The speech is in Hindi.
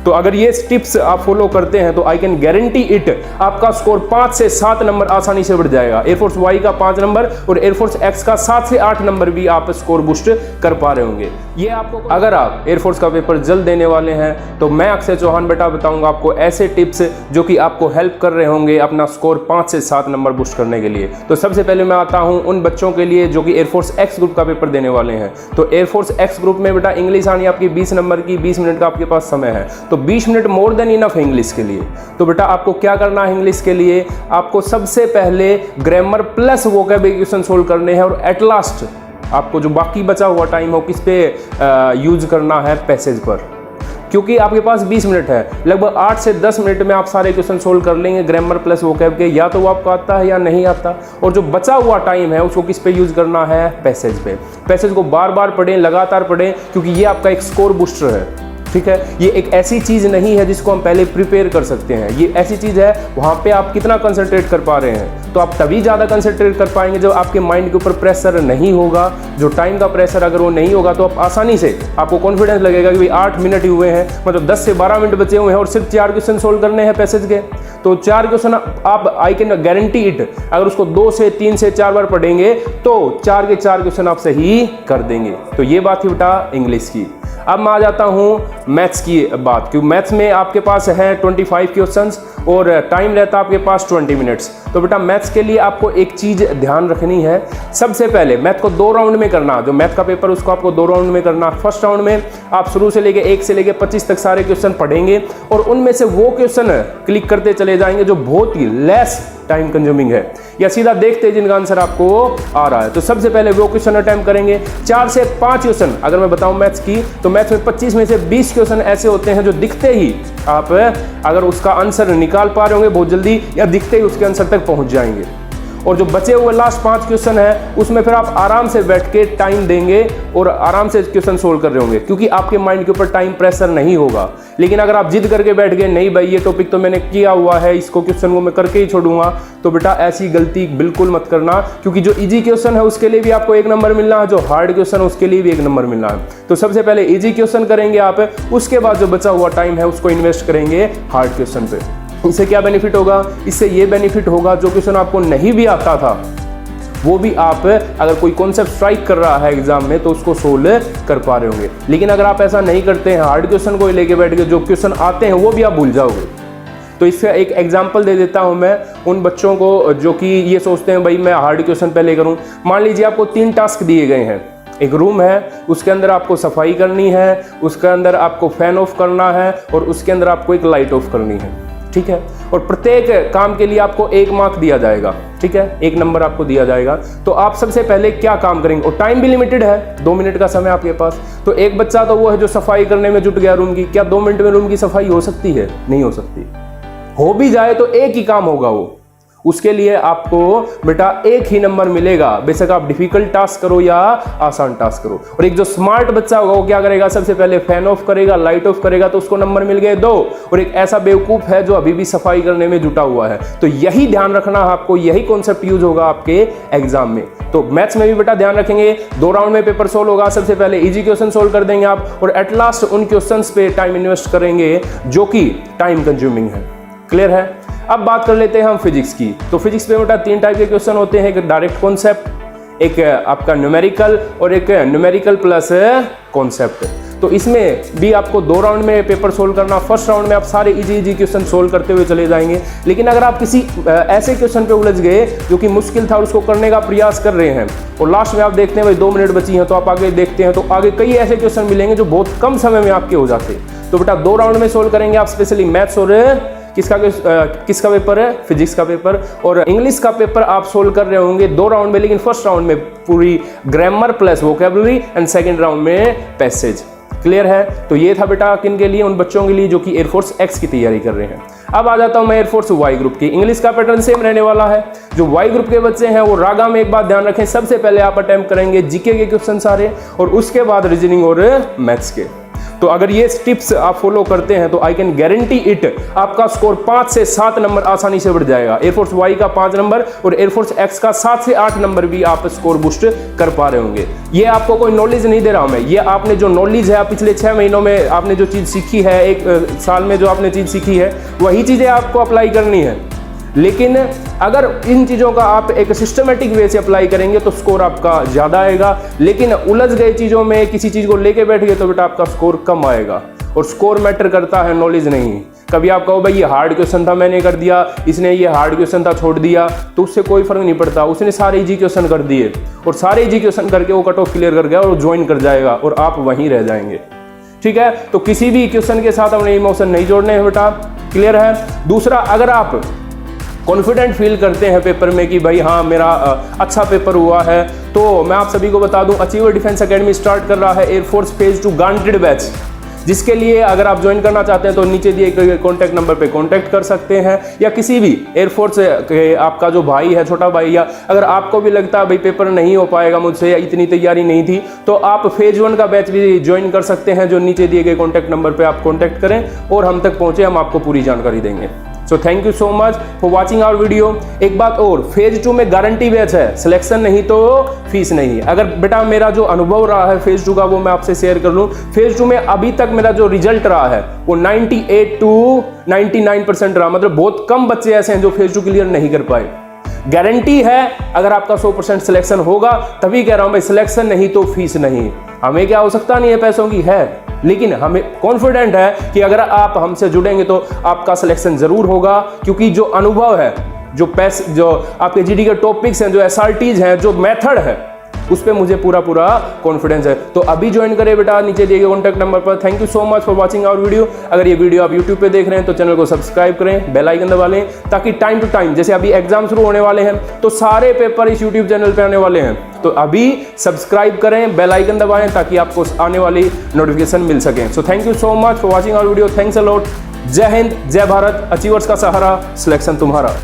तो अगर ये टिप्स आप फॉलो करते हैं तो आई कैन गारंटी इट, आपका स्कोर 5 से 7 नंबर आसानी से बढ़ जाएगा। एयरफोर्स वाई का 5 नंबर और एयरफोर्स एक्स का 7 से 8 नंबर भी आप स्कोर बूस्ट कर पा रहे होंगे। ये आपको, अगर आप एयरफोर्स का पेपर जल्द देने वाले हैं तो मैं अक्षय चौहान बेटा बताऊंगा आपको ऐसे टिप्स जो कि आपको हेल्प कर रहे होंगे अपना स्कोर 5 से 7 नंबर बूस्ट करने के लिए। तो सबसे पहले मैं आता हूं उन बच्चों के लिए जो कि एयरफोर्स एक्स ग्रुप का पेपर देने वाले हैं। तो एयरफोर्स एक्स ग्रुप में बेटा इंग्लिश आनी आपकी 20 नंबर की, 20 मिनट का आपके पास समय है, तो 20 मिनट मोर देन इनफ है इंग्लिश के लिए। तो बेटा आपको क्या करना है इंग्लिश के लिए, आपको सबसे पहले grammar plus vocabulary question solve करने हैं और एट लास्ट आपको जो बाकी बचा हुआ टाइम हो किस पे यूज करना है, पैसेज पर। क्योंकि आपके पास 20 मिनट है, लगभग 8 से 10 मिनट में आप सारे क्वेश्चन सोल्व कर लेंगे ग्रामर प्लस वोकैब के, या तो वो आपको आता है या नहीं आता। और जो बचा हुआ टाइम है उसको किस पे यूज करना है, पैसेज पे। पैसेज को बार बार पढ़ें, लगातार पढ़ें, क्योंकि ये आपका एक स्कोर बूस्टर है। ठीक है, ये एक ऐसी चीज नहीं है जिसको हम पहले प्रिपेयर कर सकते हैं, ये ऐसी चीज है वहां पे आप कितना कंसंट्रेट कर पा रहे हैं। तो आप तभी ज्यादा कंसंट्रेट कर पाएंगे जब आपके माइंड के ऊपर प्रेशर नहीं होगा, जो टाइम का प्रेशर अगर वो नहीं होगा तो आप आसानी से, आपको कॉन्फिडेंस लगेगा कि भाई 8 मिनट ही हुए हैं, मतलब 10 से 12 मिनट बचे हुए हैं और सिर्फ 4 क्वेश्चन सोल्व करने हैं पैसेज के। तो 4 क्वेश्चन आप, आई कैन गारंटी इट, अगर उसको 2 से 3 से 4 बार पढ़ेंगे तो 4 के 4 क्वेश्चन आप सही कर देंगे। तो ये बात थी बेटा इंग्लिश की। अब मैं आ जाता हूं मैथ्स की बात, क्योंकि मैथ्स में आपके पास है 25 क्वेश्चंस और टाइम रहता है आपके पास 20 मिनट्स। तो बेटा मैथ्स के लिए आपको एक चीज ध्यान रखनी है, सबसे पहले मैथ को 2 राउंड में करना। जो मैथ का पेपर उसको आपको 2 राउंड में करना। फर्स्ट राउंड में आप शुरू से लेके 1 से लेके 25 तक सारे क्वेश्चन पढ़ेंगे और उनमें से वो क्वेश्चन क्लिक करते चले जाएंगे जो बहुत ही लेस टाइम कंज्यूमिंग है, या सीधा देखते जिनका आंसर आपको आ रहा है। तो सबसे पहले वो क्वेश्चन अटेम्प्ट करेंगे। 4 से 5 क्वेश्चन अगर मैं बताऊं मैथ्स की, तो मैथ्स में 25 में से 20 क्वेश्चन ऐसे होते हैं जो दिखते ही आप अगर उसका आंसर निकाल पा रहे होंगे बहुत जल्दी, या दिखते ही उसके आंसर तक पहुंच जाएंगे। और जो बचे हुए लास्ट 5 क्वेश्चन है उसमें फिर आप आराम से बैठ के टाइम देंगे और आराम से क्वेश्चन सोल्व कर रहे होंगे, क्योंकि आपके माइंड के ऊपर टाइम प्रेशर नहीं होगा। लेकिन अगर आप जिद करके बैठ गए, नहीं भाई ये टॉपिक तो मैंने किया हुआ है, इसको क्वेश्चन को मैं करके ही छोड़ूंगा, तो बेटा ऐसी गलती बिल्कुल मत करना। क्योंकि जो इजी क्वेश्चन है उसके लिए भी आपको 1 नंबर मिलना है, जो हार्ड क्वेश्चन है उसके लिए भी 1 नंबर मिलना है। तो सबसे पहले इजी क्वेश्चन करेंगे आप, उसके बाद जो बचा हुआ टाइम है उसको इन्वेस्ट करेंगे हार्ड क्वेश्चन पे। इससे क्या बेनिफिट होगा, इससे ये बेनिफिट होगा जो क्वेश्चन आपको नहीं भी आता था वो भी आप, अगर कोई कॉन्सेप्ट स्ट्राइक कर रहा है एग्जाम में तो उसको सोल्व कर पा रहे होंगे। लेकिन अगर आप ऐसा नहीं करते हैं, हार्ड क्वेश्चन को लेके बैठ गए, जो क्वेश्चन आते हैं वो भी आप भूल जाओगे। तो इससे एक एग्जांपल दे देता हूं मैं उन बच्चों को जो कि ये सोचते हैं भाई मैं हार्ड क्वेश्चन पहले करूं। मान लीजिए आपको 3 टास्क दिए गए हैं, एक रूम है, उसके अंदर आपको सफाई करनी है, उसके अंदर आपको फैन ऑफ करना है और उसके अंदर आपको एक लाइट ऑफ करनी है। ठीक है, और प्रत्येक काम के लिए आपको 1 मार्क दिया जाएगा। ठीक है, 1 नंबर आपको दिया जाएगा। तो आप सबसे पहले क्या काम करेंगे, और टाइम भी लिमिटेड है, 2 मिनट का समय आपके पास। तो एक बच्चा तो वो है जो सफाई करने में जुट गया रूम की, क्या 2 मिनट में रूम की सफाई हो सकती है? नहीं हो सकती। हो भी जाए तो एक ही काम होगा वो, उसके लिए आपको बेटा 1 ही नंबर मिलेगा, बेशक आप डिफिकल्ट टास्क करो या आसान टास्क करो। और एक जो स्मार्ट बच्चा होगा वो क्या करेगा, सबसे पहले फैन ऑफ करेगा, लाइट ऑफ करेगा, तो उसको नंबर मिल गए 2। और एक ऐसा बेवकूफ है जो अभी भी सफाई करने में जुटा हुआ है। तो यही ध्यान रखना है आपको, यही कॉन्सेप्ट यूज होगा आपके एग्जाम में। तो मैथ्स में भी बेटा ध्यान रखेंगे, 2 राउंड में पेपर सोल्व होगा। सबसे पहले इजी क्वेश्चन सोल्व कर देंगे आप, और एट लास्ट उन क्वेश्चंस पे टाइम इन्वेस्ट करेंगे जो कि टाइम कंज्यूमिंग है। क्लियर है? अब बात कर लेते हैं हम फिजिक्स की। तो फिजिक्स पे बेटा 3 टाइप के क्वेश्चन होते हैं, एक डायरेक्ट कॉन्सेप्ट, एक आपका न्यूमेरिकल और एक न्यूमेरिकल प्लस कॉन्सेप्ट। तो इसमें भी आपको 2 राउंड में पेपर सोल्व करना। फर्स्ट राउंड में आप सारे इजी क्वेश्चन सोल्व करते हुए चले जाएंगे। लेकिन अगर आप किसी ऐसे क्वेश्चन पे उलझ गए जो कि मुश्किल था और उसको करने का प्रयास कर रहे हैं और लास्ट में आप देखते हैं भाई 2 मिनट बची हैं, तो आप आगे देखते हैं तो आगे कई ऐसे क्वेश्चन मिलेंगे जो बहुत कम समय में आपके हो जाते हैं। तो बेटा 2 राउंड में सोल्व करेंगे आप, स्पेशली मैथ्स और किसका पेपर है, फिजिक्स का पेपर। और इंग्लिश का पेपर आप सोल्व कर रहे होंगे 2 राउंड में, लेकिन फर्स्ट राउंड में पूरी grammar plus vocabulary and second round में पैसेज। क्लियर है? तो ये था बेटा किन के लिए, उन बच्चों के लिए जो कि एयरफोर्स एक्स की तैयारी कर रहे हैं। अब आ जाता हूं मैं एयरफोर्स वाई ग्रुप की। इंग्लिश का पैटर्न सेम रहने वाला है। जो वाई ग्रुप के बच्चे हैं वो रागा में एक बात ध्यान रखें, सबसे पहले आप अटेम्प्ट करेंगे जीके के क्वेश्चन सारे, और उसके बाद रीजनिंग और मैथ्स के। तो अगर ये टिप्स आप फॉलो करते हैं तो आई कैन गारंटी इट आपका स्कोर 5 से 7 नंबर आसानी से बढ़ जाएगा। एयरफोर्स वाई का 5 नंबर और एयरफोर्स एक्स का 7 से 8 नंबर भी आप स्कोर बूस्ट कर पा रहे होंगे। ये आपको कोई नॉलेज नहीं दे रहा हूं मैं, ये आपने जो नॉलेज है पिछले 6 महीनों में आपने जो चीज़ सीखी है, एक साल में जो आपने चीज़ सीखी है, वही चीज़ें आपको अप्लाई करनी है। लेकिन अगर इन चीज़ों का आप एक सिस्टमेटिक वे से अप्लाई करेंगे तो स्कोर आपका ज़्यादा आएगा, लेकिन उलझ गए चीज़ों में किसी चीज़ को लेके बैठ गए तो बेटा आपका स्कोर कम आएगा। और स्कोर मैटर करता है, नॉलेज नहीं। कभी आप कहो भाई ये हार्ड क्वेश्चन था मैंने कर दिया, इसने ये हार्ड क्वेश्चन था छोड़ दिया, तो उससे कोई फर्क नहीं पड़ता। उसने सारे इजी क्वेश्चन कर दिए और सारे इजी क्वेश्चन करके वो कट ऑफ क्लियर कर गया और ज्वाइन कर जाएगा और आप वहीं रह जाएंगे। ठीक है, तो किसी भी क्वेश्चन के साथ अपने इमोशन नहीं जोड़ने हैं बेटा, क्लियर है। दूसरा, अगर आप कॉन्फिडेंट फील करते हैं पेपर में कि भाई हाँ मेरा अच्छा पेपर हुआ है, तो मैं आप सभी को बता दूं अचीवर डिफेंस एकेडमी स्टार्ट कर रहा है एयरफोर्स फेज 2 गारंटेड बैच, जिसके लिए अगर आप ज्वाइन करना चाहते हैं तो नीचे दिए गए कॉन्टैक्ट नंबर पे कॉन्टैक्ट कर सकते हैं, या किसी भी एयरफोर्स के आपका जो भाई है, छोटा भाई, या अगर आपको भी लगता है भाई पेपर नहीं हो पाएगा मुझसे या इतनी तैयारी नहीं थी, तो आप फेज 1 का बैच भी ज्वाइन कर सकते हैं, जो नीचे दिए गए कॉन्टैक्ट नंबर पे आप कॉन्टैक्ट करें और हम तक पहुंचे, हम आपको पूरी जानकारी देंगे। So thank you so much for watching our video. एक बात और, फेज 2 में गारंटी बैच है, सिलेक्शन नहीं तो फीस नहीं। अगर बेटा मेरा जो अनुभव रहा है फेज 2 का वो मैं आपसे शेयर कर लूं, फेज 2 में अभी तक मेरा जो रिजल्ट रहा है वो 98 to 99% रहा, मतलब बहुत कम बच्चे ऐसे हैं जो फेज 2 क्लियर नहीं कर पाए। गारंटी है अगर आपका 100% सिलेक्शन होगा, तभी कह रहा हूं भाई, सिलेक्शन नहीं तो फीस नहीं। हमें क्या आवश्यकता नहीं है पैसों की, है, लेकिन हमें कॉन्फिडेंट है कि अगर आप हमसे जुड़ेंगे तो आपका सिलेक्शन जरूर होगा, क्योंकि जो अनुभव है, जो आपके जीडी के टॉपिक्स हैं, जो एसआरटीज हैं, जो मेथड है, उस पर मुझे पूरा कॉन्फिडेंस है। तो अभी ज्वाइन करें बेटा नीचे दिए गए कॉन्टैक्ट नंबर पर। Thank you so much for watching our video. अगर ये वीडियो आप यूट्यूब पे देख रहे हैं तो चैनल को सब्सक्राइब करें, बेल आइकन दबा लें, ताकि टाइम टू टाइम, जैसे अभी एग्जाम शुरू होने वाले हैं तो सारे पेपर इस यूट्यूब चैनल पे आने वाले हैं, तो अभी सब्सक्राइब करें, बेल आइकन दबाएं, ताकि आपको आने वाली नोटिफिकेशन मिल सके। So thank you so much for watching our video. Thanks a lot. जय हिंद, जय भारत। अचीवर्स का सहारा, सिलेक्शन तुम्हारा।